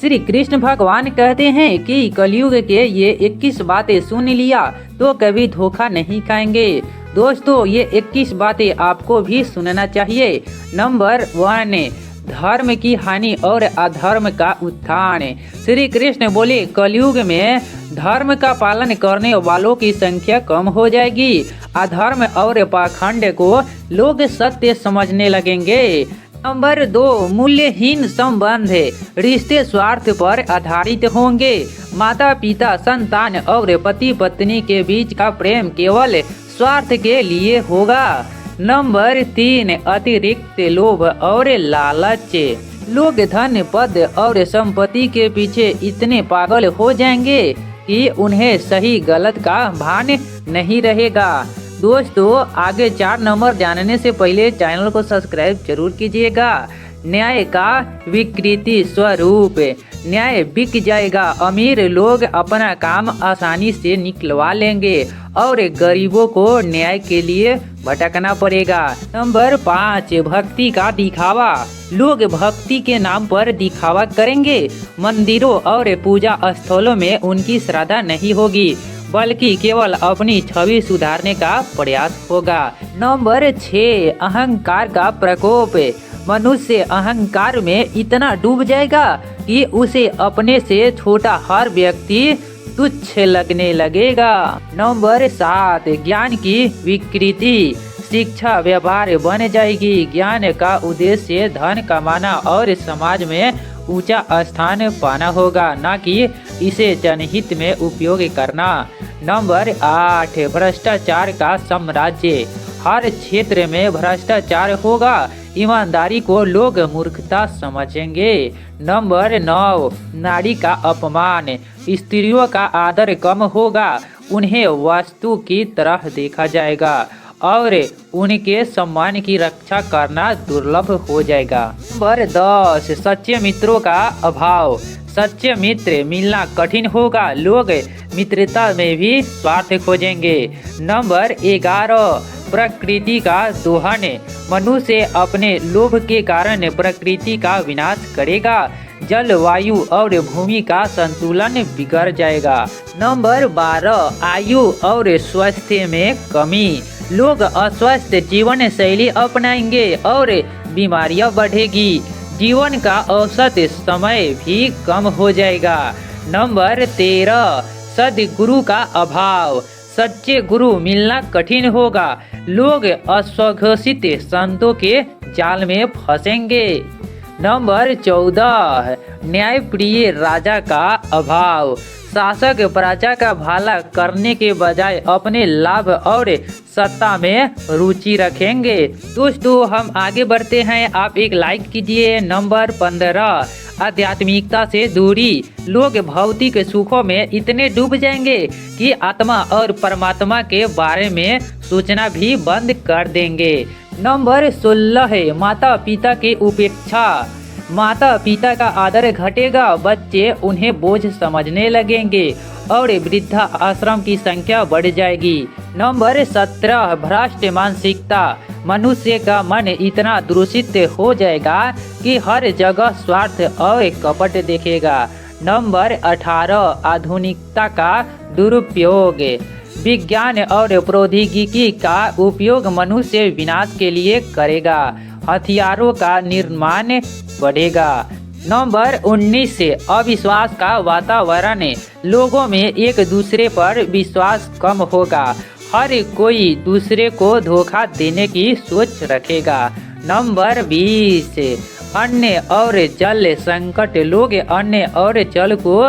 श्री कृष्ण भगवान कहते हैं कि कलयुग के ये 21 बातें सुन लिया तो कभी धोखा नहीं खाएंगे। दोस्तों, ये 21 बातें आपको भी सुनना चाहिए। नंबर 1, धर्म की हानि और अधर्म का उत्थान। श्री कृष्ण बोले, कलयुग में धर्म का पालन करने वालों की संख्या कम हो जाएगी। अधर्म और पाखंड को लोग सत्य समझने लगेंगे। नंबर 2, मूल्यहीन संबंध। रिश्ते स्वार्थ पर आधारित होंगे। माता पिता, संतान और पति पत्नी के बीच का प्रेम केवल स्वार्थ के लिए होगा। नंबर 3, अतिरिक्त लोभ और लालच। लोग धन, पद और संपत्ति के पीछे इतने पागल हो जाएंगे कि उन्हें सही गलत का भान नहीं रहेगा। दोस्तों, आगे 4 नंबर जानने से पहले चैनल को सब्सक्राइब जरूर कीजिएगा। न्याय का विकृति स्वरूप। न्याय बिक जाएगा। अमीर लोग अपना काम आसानी से निकलवा लेंगे और गरीबों को न्याय के लिए भटकना पड़ेगा। नंबर 5, भक्ति का दिखावा। लोग भक्ति के नाम पर दिखावा करेंगे। मंदिरों और पूजा स्थलों में उनकी श्रद्धा नहीं होगी, बल्कि केवल अपनी छवि सुधारने का प्रयास होगा। नंबर 6, अहंकार का प्रकोप। मनुष्य अहंकार में इतना डूब जाएगा कि उसे अपने से छोटा हर व्यक्ति तुच्छ लगने लगेगा। नंबर 7, ज्ञान की विकृति। शिक्षा व्यवहार बन जाएगी। ज्ञान का उद्देश्य धन कमाना और समाज में ऊंचा स्थान पाना होगा, न कि इसे जनहित में उपयोग करना। नंबर 8, भ्रष्टाचार का साम्राज्य। हर क्षेत्र में भ्रष्टाचार होगा। ईमानदारी को लोग मूर्खता समझेंगे। नंबर 9, नारी का अपमान। स्त्रियों का आदर कम होगा। उन्हें वस्तु की तरह देखा जाएगा और उनके सम्मान की रक्षा करना दुर्लभ हो जाएगा। नंबर 10, सच्चे मित्रों का अभाव। सच्चे मित्र मिलना कठिन होगा। लोग मित्रता में भी स्वार्थ खोजेंगे। नंबर 11, प्रकृति का दोहन। मनुष्य अपने लोभ के कारण प्रकृति का विनाश करेगा। जलवायु और भूमि का संतुलन बिगड़ जाएगा। नंबर 12, आयु और स्वास्थ्य में कमी। लोग अस्वस्थ जीवन शैली अपनाएंगे और बीमारियां बढ़ेगी। जीवन का औसत समय भी कम हो जाएगा। नंबर 13, सद्गुरु का अभाव। सच्चे गुरु मिलना कठिन होगा। लोग अस्वघोषित संतों के जाल में फंसेंगे। नंबर 14, न्यायप्रिय राजा का अभाव। शासक प्रजा का भला करने के बजाय अपने लाभ और सत्ता में रुचि रखेंगे। दोस्तों, हम आगे बढ़ते हैं, आप एक लाइक कीजिए। नंबर 15, आध्यात्मिकता से दूरी। लोग भौतिक सुखों में इतने डूब जाएंगे कि आत्मा और परमात्मा के बारे में सोचना भी बंद कर देंगे। नंबर 16 है माता पिता की उपेक्षा। माता पिता का आदर घटेगा। बच्चे उन्हें बोझ समझने लगेंगे और वृद्धा आश्रम की संख्या बढ़ जाएगी। नंबर 17, भ्रष्ट मानसिकता। मनुष्य का मन इतना दूषित हो जाएगा कि हर जगह स्वार्थ और कपट देखेगा। नंबर 18, आधुनिकता का दुरुपयोग। विज्ञान और प्रौद्योगिकी का उपयोग मनुष्य विनाश के लिए करेगा। हथियारों का निर्माण बढ़ेगा। नंबर 19, अविश्वास का वातावरण। लोगों में एक दूसरे पर विश्वास कम होगा। हर कोई दूसरे को धोखा देने की सोच रखेगा। नंबर 20, अन्न और जल संकट। लोग अन्न और जल को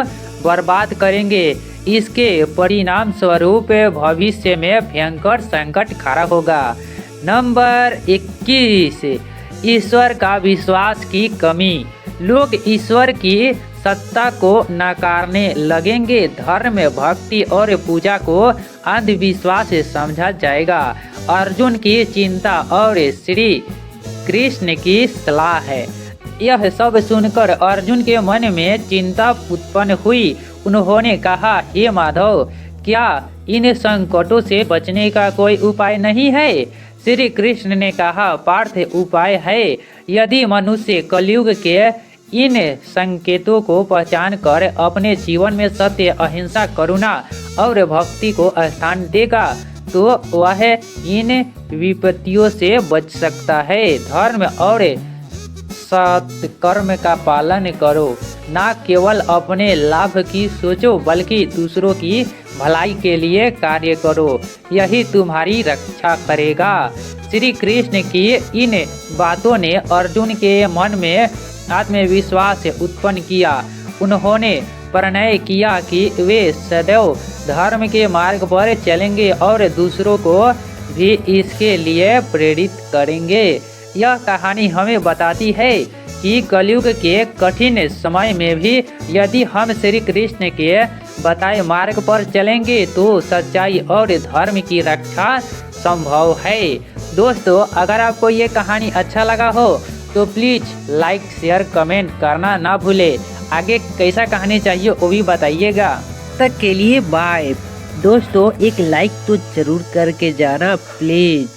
बर्बाद करेंगे। इसके परिणाम स्वरूप भविष्य में भयंकर संकट खड़ा होगा। नंबर 21, ईश्वर का विश्वास की कमी। लोग ईश्वर की सत्ता को नकारने लगेंगे। धर्म, भक्ति और पूजा को अंधविश्वास समझा जाएगा। अर्जुन की चिंता और श्री कृष्ण की सलाह है। यह सब सुनकर अर्जुन के मन में चिंता उत्पन्न हुई। उन्होंने कहा, हे माधव, क्या इन संकटों से बचने का कोई उपाय नहीं है? श्री कृष्ण ने कहा, पार्थ, उपाय है। यदि मनुष्य कलयुग के इन संकेतों को पहचान कर अपने जीवन में सत्य, अहिंसा, करुणा और भक्ति को स्थान देगा तो वह इन विपत्तियों से बच सकता है। धर्म और सत्कर्म का पालन करो, न केवल अपने लाभ की सोचो बल्कि दूसरों की भलाई के लिए कार्य करो, यही तुम्हारी रक्षा करेगा। श्री कृष्ण की इन बातों ने अर्जुन के मन में आत्मविश्वास उत्पन्न किया। उन्होंने प्रणय किया कि वे सदैव धर्म के मार्ग पर चलेंगे और दूसरों को भी इसके लिए प्रेरित करेंगे। यह कहानी हमें बताती है कि कलयुग के कठिन समय में भी यदि हम श्री कृष्ण के बताए मार्ग पर चलेंगे तो सच्चाई और धर्म की रक्षा संभव है। दोस्तों, अगर आपको ये कहानी अच्छा लगा हो तो प्लीज़ लाइक, शेयर, कमेंट करना ना भूले। आगे कैसा कहानी चाहिए वो भी बताइएगा। तक के लिए बाय। दोस्तों, एक लाइक तो जरूर करके जाना प्लीज।